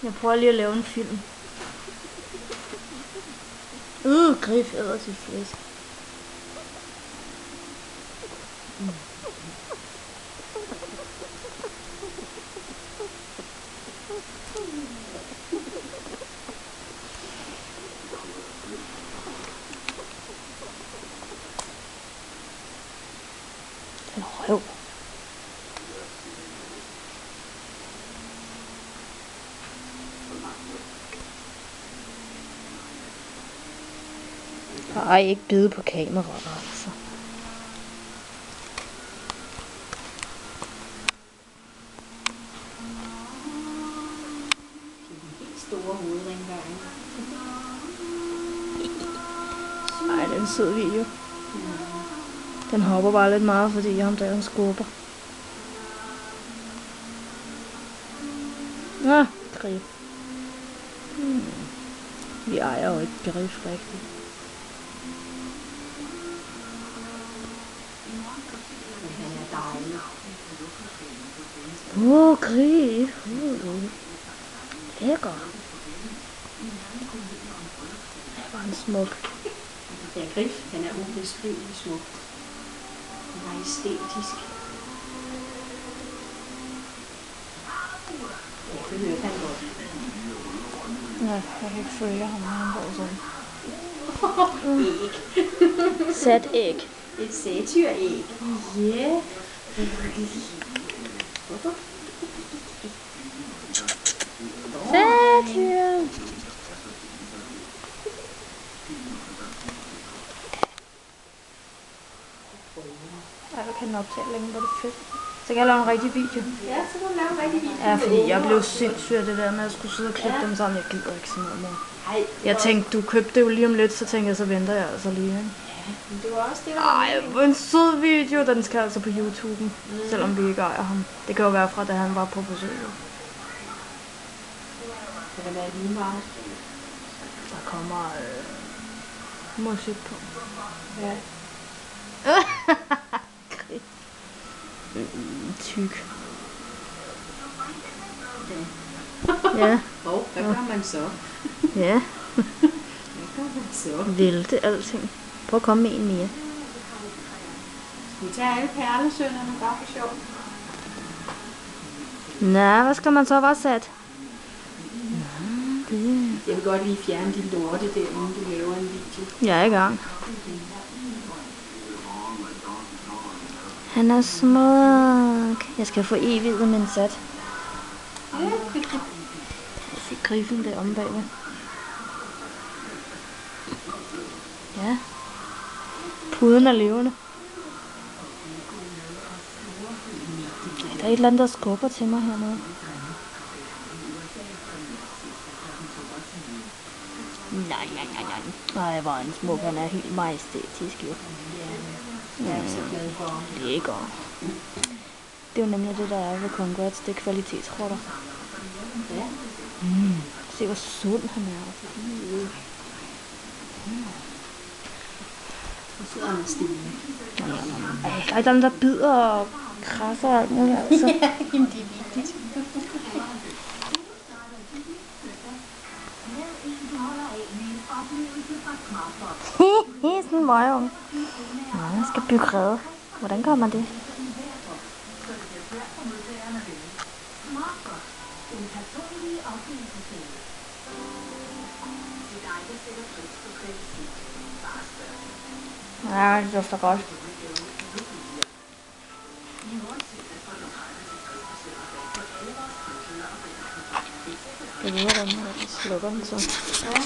Jeg prøver lige at lave en film. Grif æder sit flæsk. Den røv. Ej, ikke bide på kameraet, altså. Store hovedringvejen. Ej, det er en sød video. Den hopper bare lidt meget, fordi ham der han skubber. Grif. Vi ejer jo ikke grif rigtigt. Han er dejlig. Grif. Lækker. Det var en smuk. Ja, Grif, han er ubeskrivelig smuk. Majestætisk. Ja, det hørte han godt. Ja, jeg kan ikke følge ham, han går sådan. Æg. Sat æg. Et satyræg. Ja. Satyr. Jeg kan optage længe, hvor det er fedt. Så kan jeg lave en rigtig video. Ja, så kan du lave en rigtig video. Ja, fordi jeg blev sindssyg af det der med, at jeg skulle sidde og klippe dem sammen. Jeg gider ikke sådan noget mere. Jeg tænkte, du købte det jo lige om lidt, så tænkte jeg, så venter jeg altså lige. Ikke? Ja, men det var også det, der Ej, hvor en sød video. Den skal altså på YouTube, selvom vi ikke ejer ham. Det kan jo være fra, da han var på besøg. Det kan være lige meget. Der kommer musik på. Ja. Tyk. Ja. Hvad gør man så? Ja. Hvad gør man så? Vælte alting. Prøv at komme med en mere. Skal vi tage alle perlesønderne bare for sjov? Nej, hvad skal man så være sat? Jeg vil godt lige fjerne de lorte der, inden du laver en video. Jeg er i gang. Han er smuk. Jeg skal få evigt min sat. Se griffen der om bagved. Ja. Puden er levende. Der er et eller andet, der skubber til mig hernede. Nej. Nej, hvor en smuk. Han er helt majestætisk, jo. Jeg er så glad for ham. Lækker. Det er jo nemlig det, der er ved Congrats. Det er kvalitetsrotter. Ja. Se, hvor sund han er. Så sidder han stille. Ej, der er dem, der bider og krasser og alt muligt. Altså. Ja, jamen det er vigtigt. Sådan en møgeunge. Nå, jeg skal bygge rede. Hvordan gør man det? Ja, det dufter godt. Jeg ved, hvordan jeg slukker den så. Ja.